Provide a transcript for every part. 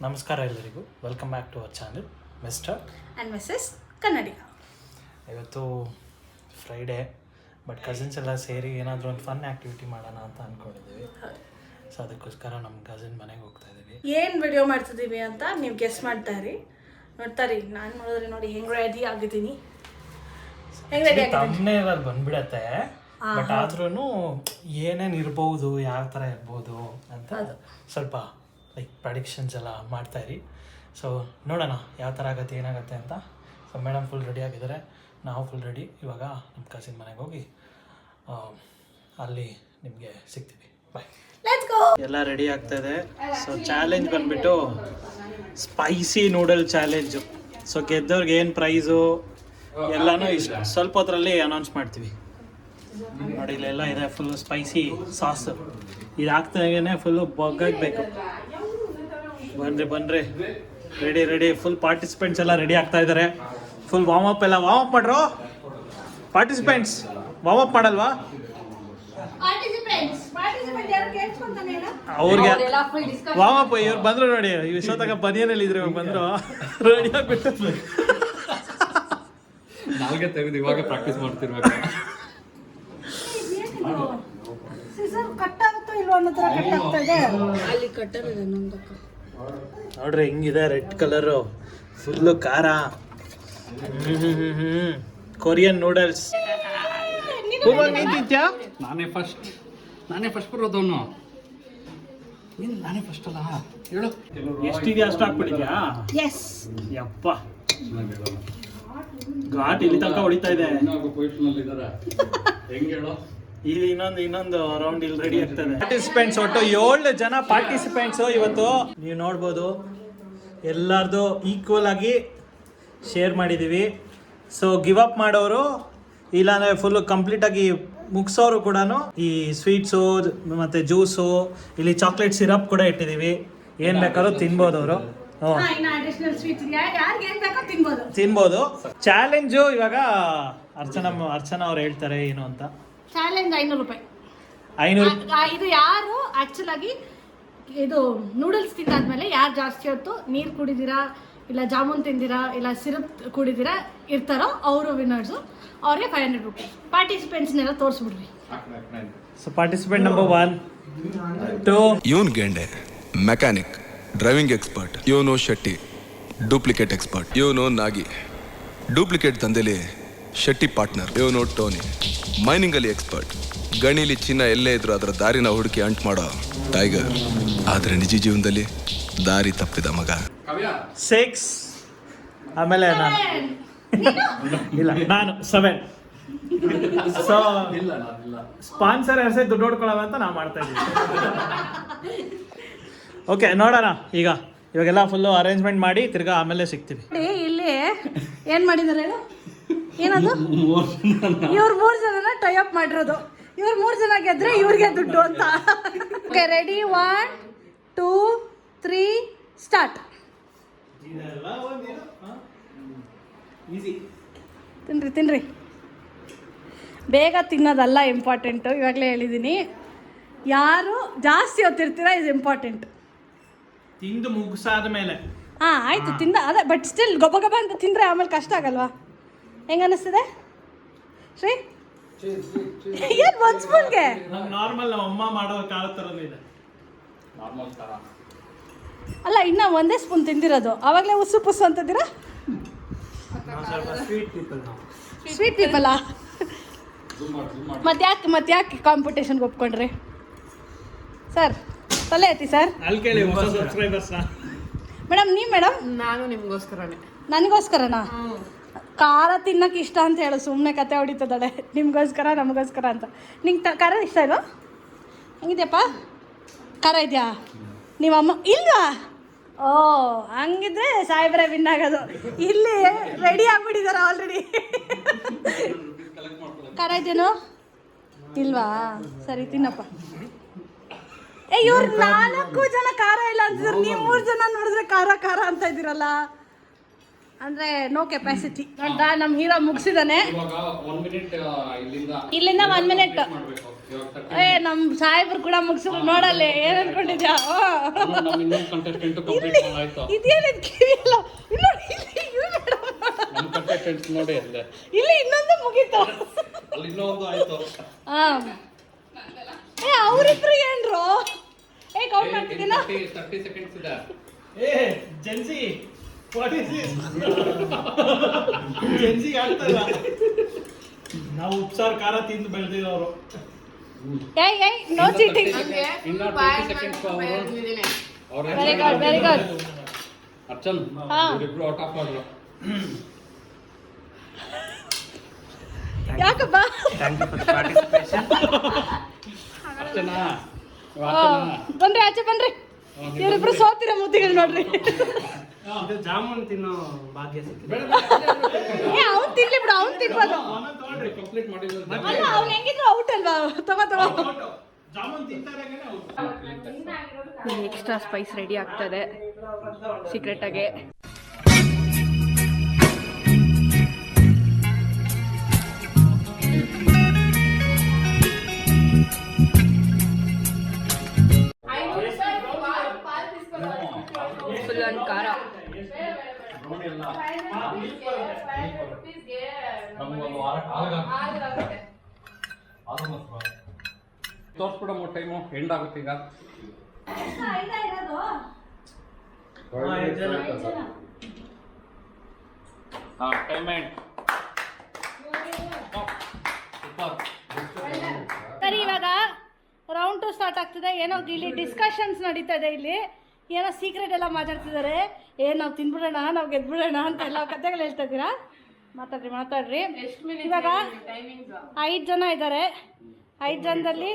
ನಮಸ್ಕಾರ ಎಲ್ಲರಿಗೂ, welcome back to our channel mister and missus Kannadiga. ಇವತ್ತು ಫ್ರೈಡೇ, ಬಟ್ ಕಸಿನ್ಸ್ ಎಲ್ಲ ಸೇರಿ ಏನಾದರೂ ಒಂದು ಫನ್ ಆ್ಯಕ್ಟಿವಿಟಿ ಮಾಡೋಣ ಅಂತ ಅಂದ್ಕೊಂಡಿದ್ದೀವಿ. ಸೊ ಅದಕ್ಕೋಸ್ಕರ ನಮ್ಮ ಕಸಿನ್ ಮನೆಗೆ ಹೋಗ್ತಾ ಇದ್ದೀವಿ. ಏನು ವಿಡಿಯೋ ಮಾಡ್ತಿದ್ದೀವಿ ಅಂತ ನೀವು ಗೆಸ್ ಮಾಡ್ತಾರಿ, ನೋಡ್ತಾರಿ. ನಾನು ನೋಡಿದ್ರೆ ನೋಡಿ ಹೆಂಗೆ ರೆಡಿ ಆಗಿದ್ದೀನಿ, ಹೆಂಗೆ ರೆಡಿ ಆಗಿದ್ದೀನಿ. ತಮ್ಮನೇರಲ್ಲಿ ಬಂದ್ಬಿಡತ್ತೆ, ಬಟ್ ಆದ್ರೂ ಏನೇನು ಇರ್ಬೋದು, ಯಾವ ಥರ ಇರ್ಬೋದು ಅಂತ ಸ್ವಲ್ಪ ಲೈಕ್ ಪ್ರಡಿಕ್ಷನ್ಸ್ ಎಲ್ಲ ಮಾಡ್ತಾಯಿರಿ. ಸೊ ನೋಡೋಣ ಯಾವ ಥರ ಆಗುತ್ತೆ, ಏನಾಗುತ್ತೆ ಅಂತ. ಸೊ ಮೇಡಮ್ ಫುಲ್ ರೆಡಿ ಆಗಿದ್ದಾರೆ, ನಾವು ಫುಲ್ ರೆಡಿ. ಇವಾಗ ನಮ್ಮ ಕಸಿನ್ ಮನೆಗೆ ಹೋಗಿ ಅಲ್ಲಿ ನಿಮಗೆ ಸಿಗ್ತೀವಿ. ಬಾಯ್. Let's go. ಎಲ್ಲ ರೆಡಿ ಆಗ್ತಾಯಿದೆ. ಸೊ ಚಾಲೆಂಜ್ ಬಂದುಬಿಟ್ಟು ಸ್ಪೈಸಿ ನೂಡಲ್ ಚಾಲೆಂಜು. ಸೊ ಗೆದ್ದವ್ರಿಗೆ ಏನು ಪ್ರೈಸು ಎಲ್ಲನೂ ಸ್ವಲ್ಪ ಹೊತ್ತರಲ್ಲಿ ಅನೌನ್ಸ್ ಮಾಡ್ತೀವಿ. ನೋಡಿ ಇಲ್ಲೆಲ್ಲ ಇದೆ, ಫುಲ್ಲು ಸ್ಪೈಸಿ ಸಾಸು. ಇದು ಹಾಕ್ತಾಗೇ ಫುಲ್ಲು ಬೊಗ್ಗಾಗಬೇಕು. ಬನ್ರಿ ರೆಡಿ ಫುಲ್ ಪಾರ್ಟಿಸಿಪೆಂಟ್ಸ್ ಎಲ್ಲ ರೆಡಿ ಆಗ್ತಾ ಇದ್ದಾರೆ. ಫುಲ್ ವಾರ್ಮ್ ಅಪ್ ಮಾಡ್ರು. ಪಾರ್ಟಿಸಿಪೆಂಟ್ಸ್ ವಾರ್ಮ್ ಅಪ್ ಮಾಡಲ್ವಾ ಅವ್ರಿಗೆ? ವಾರ್ಮ್ ಅಪ್ ಇವ್ರು ಬಂದ್ರು ನೋಡಿ, ಇಷ್ಟೊತ್ತಾಗ ಬನಿಯನಲ್ಲಿ ಇದ್ರೆ ಇವಾಗ ಬಂದ್ರು ರೆಡಿ ಆಗ್ಬಿಟ್ಟು ನಾಲ್ಗೆ ತೆಗೆದು ಇವಾಗ ಪ್ರಾಕ್ಟೀಸ್ ಮಾಡ್ತಿರ್ಬೇಕು. ನೋಡ್ರಿ ಹಿಂಗಿದೆ, ರೆಡ್ ಕಲರು, ಫುಲ್ಲು ಖಾರ. Korean noodles. ನಾನೇ ಫಸ್ಟ್ ಬರೋದವನು. ನಾನೇ ಫಸ್ಟ್ ಅಲ್ಲ ಹೇಳು. ಎಷ್ಟಿದೆ ಅಷ್ಟು ಹಾಕ್ಬಿಟ್ಟಿದ್ಯಾ? ಎಸ್. ಯಪ್ಪ, ಘಾಟ್ ಇಲ್ಲಿ ತನಕ ಹೊಡಿತಾ ಇದೆ. ಹೆಂಗೆ ಹೇಳು? ಇಲ್ಲಿ ಇನ್ನೊಂದು ರೌಂಡ್ ಇಲ್ಲಿ ರೆಡಿ ಆಗ್ತದೆ. ಪಾರ್ಟಿಸಿಪೆಂಟ್ಸ್ ಒಟ್ಟು 7 ಜನ ಪಾರ್ಟಿಸಿಪೆಂಟ್ಸು ಇವತ್ತು ನೀವು ನೋಡ್ಬೋದು. ಎಲ್ಲರದು ಈಕ್ವಲ್ ಆಗಿ ಶೇರ್ ಮಾಡಿದ್ದೀವಿ. ಸೊ ಗಿವ್ ಅಪ್ ಮಾಡೋರು ಇಲ್ಲಾಂದರೆ ಫುಲ್ಲು ಕಂಪ್ಲೀಟಾಗಿ ಮುಗಿಸೋರು ಕೂಡ ಈ ಸ್ವೀಟ್ಸು ಮತ್ತು ಜ್ಯೂಸು, ಇಲ್ಲಿ ಚಾಕ್ಲೇಟ್ ಸಿರಪ್ ಕೂಡ ಇಟ್ಟಿದ್ದೀವಿ. ಏನು ಬೇಕಾದ್ರೂ ತಿನ್ಬೋದು ಅವರು. ತಿನ್ಬೋದು. ಚಾಲೆಂಜು ಇವಾಗ ಅರ್ಚನಾ ಅವ್ರು ಹೇಳ್ತಾರೆ ಏನು ಅಂತ. ಚಾಲೆಂಜ್ 500 ರೂಪಾಯಿ. 500. ಇದು ಯಾರು ಆಕ್ಚುಲ್ ಆಗಿ ಇದು ನೂಡಲ್ಸ್ ತಿಂದಾದ್ಮೇಲೆ ಯಾರು ಜಾಸ್ತಿ ಹೊತ್ತು ನೀರು ಕುಡಿದಿರಾ, ಇಲ್ಲ ಜಾಮೂನ್ ತಿಂದಿರಾ, ಇಲ್ಲ ಸಿರಪ್ ಕುಡಿದಿರಾ ಇರ್ತಾರೋ ಅವರು ವಿನ್ನರ್ಸು. ಅವ್ರಿಗೆ 500 ರೂಪಾಯಿ. ಪಾರ್ಟಿಸಿಪೆಂಟ್ಸ್ನೆಲ್ಲ ತೋರಿಸ್ಬಿಡ್ರಿ. So participant number 1, 2. ಇವನ್ ಗೆಂಡೆ ಮೆಕ್ಯಾನಿಕ್, ಡ್ರೈವಿಂಗ್ ಎಕ್ಸ್ಪರ್ಟ್. ಇವನು ಶೆಟ್ಟಿ ಡೂಪ್ಲಿಕೇಟ್ ಎಕ್ಸ್ಪರ್ಟ್. ಇವನು ನಾಗಿ ಡೂಪ್ಲಿಕೇಟ್ ದಂಧೆಲಿ ಶೆಟ್ಟಿ ಪಾರ್ಟ್ನರ್. ಇವನು ಟೋನಿ ಮೈನಿಂಗ್ ಅಲ್ಲಿ ಎಕ್ಸ್ಪರ್ಟ್. ಗಣಿಲಿ ಚಿನ್ನ ಎಲ್ಲೇ ಇದ್ರು ಅದರ ದಾರಿನ ಹುಡುಕಿ ಅಂಟ್ ಮಾಡೋ ಟೈಗರ್. ಆದ್ರೆ ನಿಜ ಜೀವನದಲ್ಲಿ ದಾರಿ ತಪ್ಪಿದ ಮಗ. 6. ಆಮೇಲೆ ನಾನು 7. ಸೊ ಸ್ಪಾನ್ಸರ್ ಹೆಸರು ದುಡ್ಡು ಹೊಡ್ಕೊಳ್ಳೋಣ ಅಂತ ನಾವು ಮಾಡ್ತಾ ಇದ್ದೀವಿ. ಓಕೆ, ನೋಡೋಣ. ಇವಾಗೆಲ್ಲ ಫುಲ್ಲು ಅರೇಂಜ್ಮೆಂಟ್ ಮಾಡಿ ತಿರ್ಗಾ ಆಮೇಲೆ ಸಿಗ್ತೀವಿ. ಇಲ್ಲಿ ಏನ್ ಮಾಡಿದಾರೆ, ಏನದು? ಇವ್ರು 3 ಜನನ ಟೈ ಅಪ್ ಮಾಡಿರೋದು. ಇವ್ರು 3 ಜನ ಗೆದ್ರೆ ಇವ್ರಿಗೆ ದುಡ್ಡು ಅಂತ. Okay, ready? 1, 2, 3 ಸ್ಟಾರ್ಟ್. ತಿನ್ರಿ ಬೇಗ ತಿನ್ನೋದಲ್ಲ ಇಂಪಾರ್ಟೆಂಟು, ಇವಾಗಲೇ ಹೇಳಿದ್ದೀನಿ. ಯಾರು ಜಾಸ್ತಿ ಹೊತ್ತಿರ್ತೀರಾ ಇದು ಇಂಪಾರ್ಟೆಂಟ್. ತಿಂದು ಮುಗಿಸಾದ ಮೇಲೆ ಆಯ್ತು ತಿಂದ ಅದೇ, ಬಟ್ ಸ್ಟಿಲ್ ಗೊಬ್ಬ ಅಂತ ತಿಂದರೆ ಆಮೇಲೆ ಕಷ್ಟ ಆಗಲ್ವಾ? ಹೆಂಗ ಅನ್ನಿಸ್ತಿದೆ ಶ್ರೀ? ಏನು ಒಂದು ಸ್ಪೂನ್ಗೆ? ನಾರ್ಮಲ್ ನಮ್ಮ ಅಮ್ಮ ಮಾಡೋ ಖಾರ ಥರನೇ ಇದೆ. ಅಲ್ಲ, ಇನ್ನು ಒಂದೇ ಸ್ಪೂನ್ ತಿಂದಿರೋದು, ಆವಾಗಲೇ ಉಸು ಪುಸು ಅಂತಿದ್ದೀರಾ? ಸ್ವೀಟ್ ಪೀಪಲ್ಲಾ? ಮತ್ತೆ ಯಾಕೆ ಕಾಂಪಿಟೇಷನ್ಗೆ ಒಪ್ಕೊಂಡ್ರಿ ಸರ್? ತಲೆ ಐತಿ ಸರ್. ಅಲ್ಲಿ ಕೇಳಿ ಹೊಸ ಸಬ್ಸ್ಕ್ರೈಬರ್ಸ್ನ. ಮೇಡಮ್ ನೀವು ಮೇಡಮ್? ನಾನು ನಿಮಗೋಸ್ಕರನೇ. ನನಗೋಸ್ಕರನಾ? ಖಾರ ತಿನ್ನಕ್ಕೆ ಇಷ್ಟ ಅಂತ ಹೇಳು, ಸುಮ್ಮನೆ ಕತೆ ಹೊಡಿತದಾಳೆ. ನಿಮಗೋಸ್ಕರ ನಮಗೋಸ್ಕರ ಅಂತ. ನಿಂಗೆ ಖಾರ ಇಷ್ಟ ಇಲ್ವಾ? ಹೆಂಗಿದ್ಯಪ್ಪ? ಖಾರ ಇದೆಯಾ? ನೀವಮ್ಮ ಇಲ್ವಾ? ಓ, ಹಂಗಿದ್ರೆ ಸಾಹೇಬ್ರೆ ವಿನ್ ಆಗೋದು. ಇಲ್ಲಿ ರೆಡಿ ಆಗಿಬಿಟ್ಟಿದಾರ ಆಲ್ರೆಡಿ. ಖಾರ ಇದೆಯೇನೋ? ಇಲ್ವಾ? ಸರಿ ತಿನ್ನಪ್ಪ. ಇವ್ರು 4 ಜನ ಖಾರ ಇಲ್ಲ ಅಂತಿದ್ರು, ನೀವು 3 ಜನ ನೋಡಿದ್ರೆ ಖಾರ ಅಂತ ಇದ್ದೀರಲ್ಲ. ಅಂದರೆ ನೋ ಕೆಪಾಸಿಟಿ. ನೋಡ್ದ ನಮ್ಮ ಹೀರೋ ಮುಗಿಸಿದಾನೆ. ಇಲ್ಲಿಂದ 1 ಮಿನಿಟ್. ನಮ್ಮ ಸಾಹೇಬ್ರು ಕೂಡ ಮುಗಿಸಿದ್ರು. ನೋಡಲ್ಲಿ ಏನು ಅನ್ಕೊಂಡಿದ್ಯಾ? ನಮ್ಮ ಇನ್ನೊಂದು ಕಂಟೆಸ್ಟೆಂಟ್ ಕಂಪ್ಲೀಟ್ ಆಯ್ತು. ಇದೇನಿದ್ ಕಿವಿಯಲ್ಲ ಇಲ್ಲ ನಮ್ಮ ಕಂಟೆಸ್ಟೆಂಟ್ಸ್ ನೋಡಿ ಅಲ್ಲೇ ಇಲ್ಲಿ ಇನ್ನೊಂದು ಮುಗೀತು. ಅಲ್ಲಿ ಇನ್ನೊಂದು ಆಯ್ತು. ಅವರಿಬ್ರು ಏನ್ರು ಕೌಂಟ್ ಮಾಡ್ತಿದ್ದೀನ 30 ಸೆಕೆಂಡ್ಸ್ ಇದೆ. Gen Z what is this Gen Z ಆಗ್ತಲ್ಲ. ನಾವು ಉಪ್ಸಾರು ಖಾರ ತಿಂದು ಬೆಳೆದಿರೋರು. No cheating. ಇನ್ನ 20 ಸೆಕೆಂಡ್ಸ್ ಅವರು ವೆರಿ ಗುಡ್ ಅರ್ಚನ್ ಇವರಿಬ್ರು ಔಟ್ ಆಫ್ ಆದ್ರು. ಯಾಕಪ್ಪ ಅರ್ಚನಾ ಬನ್ರಿ ಆಚೆ ಬನ್ರಿ. ಇವರಿಬ್ರು ಸೋತಿರ ಮುದ್ದಿಗಳು ನೋಡ್ರಿ. ಜಾಮೂನ್ ತಿನ್ನೋ ಭಾಗ್ಯ ಸಿಕ್ಕಿದೆ. ಅವ್ನು ತಿನ್ಲಿ ಬಿಡು, ಅವ್ನು ತಿನ್ಬೋದು. ಕಂಪ್ಲೀಟ್ ಮಾಡಿದ್ರು. ಅಲ್ಲ ಅವ್ನು ಹೆಂಗಿದ್ರು ಔಟ್ ಅಲ್ವಾ. ತಗೋ ಜಾಮೂನ್ ತಿಂತಾರೆ. ಎಕ್ಸ್ಟ್ರಾ ಸ್ಪೈಸ್ ರೆಡಿ ಆಗ್ತದೆ ಸೀಕ್ರೆಟ್ ಆಗಿ. ಫುಲ್ ಒಂದು ಖಾರ. ತೋರ್ಸ್ಬಿಡಮ್ಮ ಟೈಮು ಎಂಡ್ ಆಗುತ್ತೆ ಈಗ. Time end. ಸರಿ, ಇವಾಗ ರೌಂಡ್ 2 ಸ್ಟಾರ್ಟ್ ಆಗ್ತದೆ. ಏನೋ ಇಲ್ಲಿ ಡಿಸ್ಕಷನ್ಸ್ ನಡೀತಾ ಇದೆ. ಇಲ್ಲಿ ಏನೋ ಸೀಕ್ರೆಟ್ ಎಲ್ಲ ಮಾತಾಡ್ತಿದ್ದಾರೆ. ನಾವು ತಿನ್ಬಿಡೋಣ, ನಾವು ಗೆದ್ಬಿಡೋಣ ಅಂತ ಎಲ್ಲ ಕಥೆಗಳು ಹೇಳ್ತಾ ಇದ್ದೀರಾ. ಮಾತಾಡ್ರಿ. ಇವಾಗ 5 ಜನ ಇದ್ದಾರೆ. 5 ಜನದಲ್ಲಿ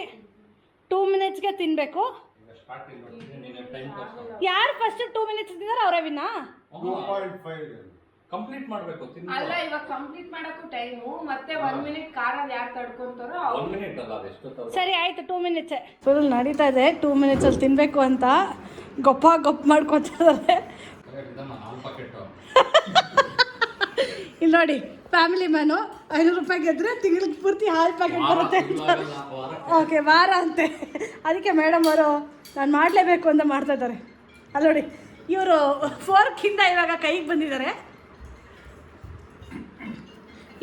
2 ಮಿನಿಟ್ಸ್ಗೆ ತಿನ್ಬೇಕು. ಯಾರು ಫಸ್ಟ್ 2 ಮಿನಿಟ್ಸ್ ಇದ್ದಾರೆ ಅವರೇ ವಿನ್ನ. 2.5 ಕಂಪ್ಲೀಟ್ ಮಾಡಬೇಕು. ಅಲ್ಲ, ಇವಾಗ ಕಂಪ್ಲೀಟ್ ಮಾಡಕ್ಕೂ ಟೈಮು ಮತ್ತೆ 1 ಮಿನಿಟ್ ಖಾರ ಯಾರು ತಡ್ಕೊಂತಾರೋ 1 ಮಿನಿಟ್ ಅಲ್ಲ, ಅದೆಷ್ಟು. ಸರಿ ಆಯ್ತು, 2 ಮಿನಿಟ್ಸೇ ಫುಲ್ ನಡೀತಾ ಇದೆ. 2 ಮಿನಿಟ್ಸಲ್ಲಿ ತಿನ್ನಬೇಕು ಅಂತ ಗಪ್ಪ ಮಾಡ್ಕೊತಿದ್ದಾರೆ. ಇಲ್ಲಿ ನೋಡಿ, ಫ್ಯಾಮಿಲಿ ಮ್ಯಾನು 500 ರೂಪಾಯಿ ಗೆದ್ರೆ ತಿಂಗಳಿಗೆ ಪೂರ್ತಿ ಹಾಲು ಪ್ಯಾಕೆಟ್ ಬರುತ್ತೆ. ಓಕೆ, ವಾರ ಅಂತೆ. ಅದಕ್ಕೆ ಮೇಡಮ್ ಅವರು ನಾನು ಮಾಡಲೇಬೇಕು ಅಂತ ಮಾಡ್ತಾ ಇದ್ದಾರೆ. ಅಲ್ಲಿ ನೋಡಿ, ಇವರು ಫೋರ್ಕಿಂದ ಇವಾಗ ಕೈಗೆ ಬಂದಿದ್ದಾರೆ.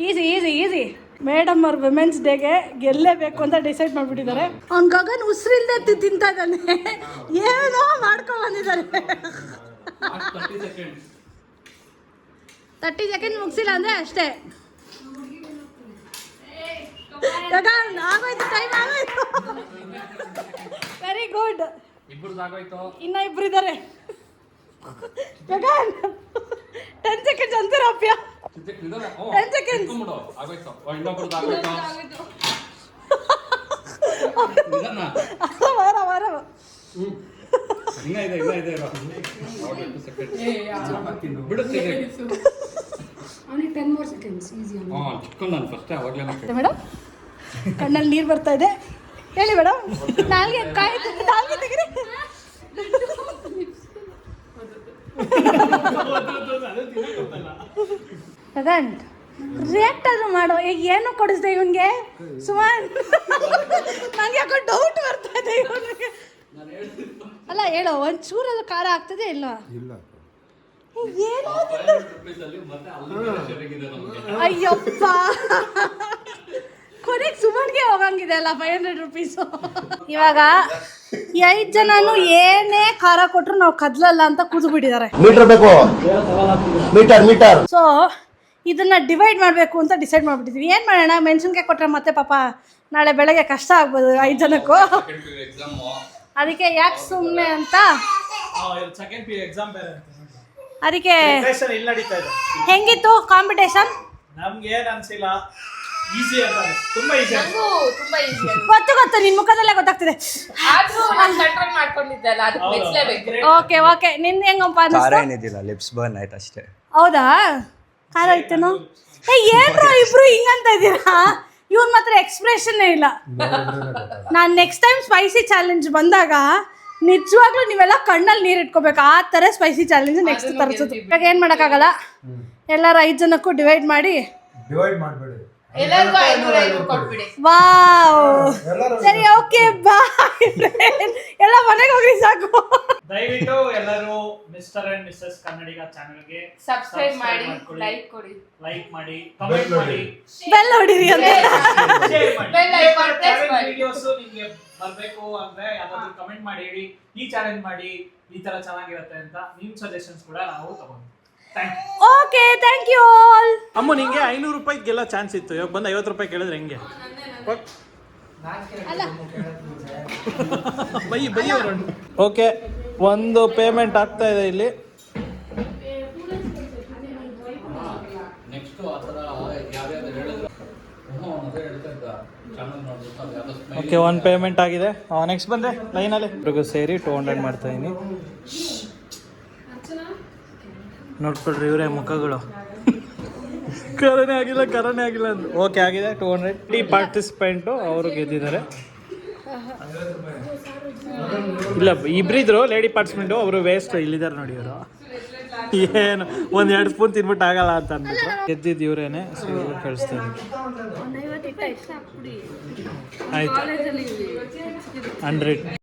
ಈಸಿ ಮೇಡಮ್ ಅವ್ರು ವಿಮೆನ್ಸ್ ಡೇಗೆ ಗೆಲ್ಲೇಬೇಕು ಅಂತ ಡಿಸೈಡ್ ಮಾಡಿಬಿಟ್ಟಿದ್ದಾರೆ. ಅವ್ನ ಗಗನ್ ಉಸಿರಿಲ್ಲದೆ ತಿಂತಾ ಇದ್ದಾನೆ. ಏನೋ ಮಾಡ್ಕೊಂಡು ಬಂದಿದ್ದಾರೆ. 30 ಸೆಕೆಂಡ್ ಮುಗಿಸಿಲ್ಲ ಅಂದರೆ ಅಷ್ಟೇ. ಗಗನ್ ಆಗೋಯ್ತು, ಟೈಮ್ ಆಗೋಯ್ತು. Very good. ಇನ್ನ ಇಬ್ರು ಇದ್ದಾರೆ. ಗಗನ್ 10 ಸೆಕೆಂಡ್ಸ್ ಅಂತೀರಪ್ಪ. 10 ಸೆಕೆಂಡ್ಸ್. ವಾರ ಮೇಡಮ್, ಕಣ್ಣಲ್ಲಿ ನೀರು ಬರ್ತಾ ಇದೆ. ಹೇಳಿ ಮೇಡಮ್. ನಾಲ್ಗೆ ತೆಗಿರಿ. ಗಗನ್ ರಿಯಾಕ್ಟ್ ಆದ್ರೂ ಮಾಡೋ. ಈಗ ಏನು ಕೊಡಿಸ್ದೆ ಇವನ್ಗೆ ಸುಮಾರು. ನಂಗೆ ಯಾಕೋ ಡೌಟ್ ಬರ್ತಾ ಇದೆ ಇವನಿಗೆ. ಅಲ್ಲ ಹೇಳೋ, ಒಂಚೂರಲ್ಲಿ ಖಾರ ಆಗ್ತದೆ ಇಲ್ವಾ? ಏನೋ ಅಯ್ಯಪ್ಪ, ಕೊನೆಗೆ ಸುಮನ್ಗೆ ಹೋಗಂಗಿದೆ ಅಲ್ಲ 500 ರೂಪೀಸು. ಇವಾಗ 5 ಜನನು ಏನೇ ಖಾರ ಕೊಟ್ರು ನಾವು ಕದ್ಲಲ್ಲ ಅಂತ ಕೂತ್ಬಿಟ್ಟಿದ್ದಾರೆ. ಮೀಟರ್ ಬೇಕು, ಮೀಟರ್. ಸೊ ಇದನ್ನ ಡಿವೈಡ್ ಮಾಡಬೇಕು ಅಂತ ಡಿಸೈಡ್ ಮಾಡ್ಬಿಟ್ಟಿದ್ವಿ. ಏನು ಮಾಡೋಣ, ಮೆಣಸಿನ್ಕಾಯಿ ಕೊಟ್ಟರೆ ಮತ್ತೆ ಪಾಪ ನಾಳೆ ಬೆಳಗ್ಗೆ ಕಷ್ಟ ಆಗ್ಬೋದು 5 ಜನಕ್ಕೂ. ಅದಕ್ಕೆ ಯಾಕೆ ಸುಮ್ಮನೆ ಅಂತ ಅದಕ್ಕೆ. ಹೆಂಗಿತ್ತು ಕಾಂಪಿಟೇಷನ್? ನಮ್ಗೆ ಏನ್ ಅನ್ಸಿಲ್ಲ, ಈಸಿ ಅಂತ, ತುಂಬಾ ಈಸಿ. ಗೊತ್ತು ನಿನ್ ಮುಖದಲ್ಲೇ ಗೊತ್ತಾಗ್ತಿದೆ. ಓಕೆ ನಿಂದ ಹೆಂಗಪ್ಪ ಅನಿಸ್ತು? ಲಿಪ್ಸ್ ಬರ್ನ್ ಆಯ್ತು ಅಷ್ಟೇ. ಹೌದಾ, ಖಾರ ಇತ್ತೇನೋ? ಏನ್ರ ಇಬ್ರು ಹಿಂಗಂತ ಇದ್ದೀರಾ? ಇವನ್ ಮಾತ್ರ ಎಕ್ಸ್ಪ್ರೆಷನ್ನೇ ಇಲ್ಲ. ನಾನು ನೆಕ್ಸ್ಟ್ ಟೈಮ್ ಸ್ಪೈಸಿ ಚಾಲೆಂಜ್ ಬಂದಾಗ ನಿಜವಾಗ್ಲೂ ನೀವೆಲ್ಲ ಕಣ್ಣಲ್ಲಿ ನೀರು ಇಟ್ಕೋಬೇಕು. ಆ ಥರ ಸ್ಪೈಸಿ ಚಾಲೆಂಜ್ ನೆಕ್ಸ್ಟ್ ತರಿಸೋದು. ಇವಾಗ ಏನು ಮಾಡೋಕ್ಕಾಗಲ್ಲ, ಎಲ್ಲರೂ 5 ಜನಕ್ಕೂ ಡಿವೈಡ್ ಮಾಡಬೇಡಿ. ಎಲ್ಲರಿಗೂ 500 ಕೊಟ್ಬಿಡಿ. ವಾವ್ ಸರಿ ಓಕೆ ಬಾಯ್ ಎಲ್ಲ ಮನೆಗೆ ಹೋಗಿ ಸಾಕು. ದಯವಿಟ್ಟು ಎಲ್ಲರೂ ಮಿಸ್ಟರ್ ಅಂಡ್ ಮಿಸಸ್ ಕನ್ನಡಿಗ ಚಾನೆಲ್ಗೆ ಸಬ್ಸ್ಕ್ರೈಬ್ ಮಾಡಿ, ಲೈಕ್ ಕೊಡಿ, ಲೈಕ್ ಮಾಡಿ, ಕಮೆಂಟ್ ಮಾಡಿ, ಬೆಲ್ ಹೊಡಿರಿ ಅಂತ. ಶೇರ್ ಮಾಡಿ. ಬೆಲ್ ಐಕಾನ್ ಪ್ರೆಸ್ ಮಾಡಿ. ವಿಡಿಯೋಸ್ ನಿಮಗೆ ಬರಬೇಕು ಅಂದ್ರೆ ಯಾವ್ದಾದ್ರು ಕಮೆಂಟ್ ಮಾಡಿ ಹೇಳಿ, ಈ ಚಾಲೆಂಜ್ ಮಾಡಿ, ಈ ತರ ಚೆನ್ನಾಗಿರುತ್ತೆ ಅಂತ ನಿಮ್ ಸಜೆಷನ್ಸ್ ಕೂಡ ನಾವು ತಗೊಂಡು. Thank you. Okay thank you all. ಅಮ್ಮ ನಿಂಗೆ 500 ರೂಪಾಯಿ ಗೆಲ್ಲ ಚಾನ್ಸ್ ಇತ್ತು, ಇವಾಗ ಬಂದು 50 ರೂಪಾಯಿ ಕೇಳಿದ್ರೆ ಹೆಂಗೆ? ಓಕೆ, ಒಂದು ಪೇಮೆಂಟ್ ಆಗ್ತಾ ಇದೆ ಇಲ್ಲಿ. ನೆಕ್ಸ್ಟ್ ಆ ಥರ ಯಾವ್ಯಾವ್ದು ಹೇಳಿದ್ರು ಅದೇ ಹೇಳ್ತಾ ಇದ್ದ ಚಾನಲ್ ನೋಡ್ಬಿಟ್ಟು ಅದು ಯಾವ್ದೋ ಸ್ಮೈಲ್ ಓಕೆ, ಒಂದು ಪೇಮೆಂಟ್ ಆಗಿದೆ. ನೆಕ್ಸ್ಟ್ ಬಂದರೆ ಲೈನಲ್ಲಿ ಇಬ್ರಿಗೂ ಸೇರಿ 200 ಮಾಡ್ತಾ ಇದೀನಿ. ನೋಡ್ಕೊಳ್ರಿ ಇವರೇ ಮುಖಗಳು. ಕರನೇ ಆಗಿಲ್ಲ ಅಂದ್ರು. ಓಕೆ ಆಗಿದೆ 200. ಈ ಪಾರ್ಟಿಸಿಪೆಂಟು ಅವರು ಗೆದ್ದಿದ್ದಾರೆ. ಇಲ್ಲ ಇಬ್ರಿದ್ರು ಲೇಡಿ ಪಾರ್ಟಿಸಿಪೆಂಟು, ಅವರು ವೇಸ್ಟ್ ಇಲ್ಲಿದ್ದಾರೆ ನೋಡಿ. ಇವರು ಏನು 1-2 ಸ್ಪೂನ್ ತಿನ್ಬಿಟ್ಟು ಆಗಲ್ಲ ಅಂತ ಅಂದ್ಬಿಟ್ಟು ಗೆದ್ದಿದ್ದು ಇವರೇನೆ. ಸೊ ಇವರು ಕಳಿಸ್ತಾರೆ. ಆಯ್ತು 100.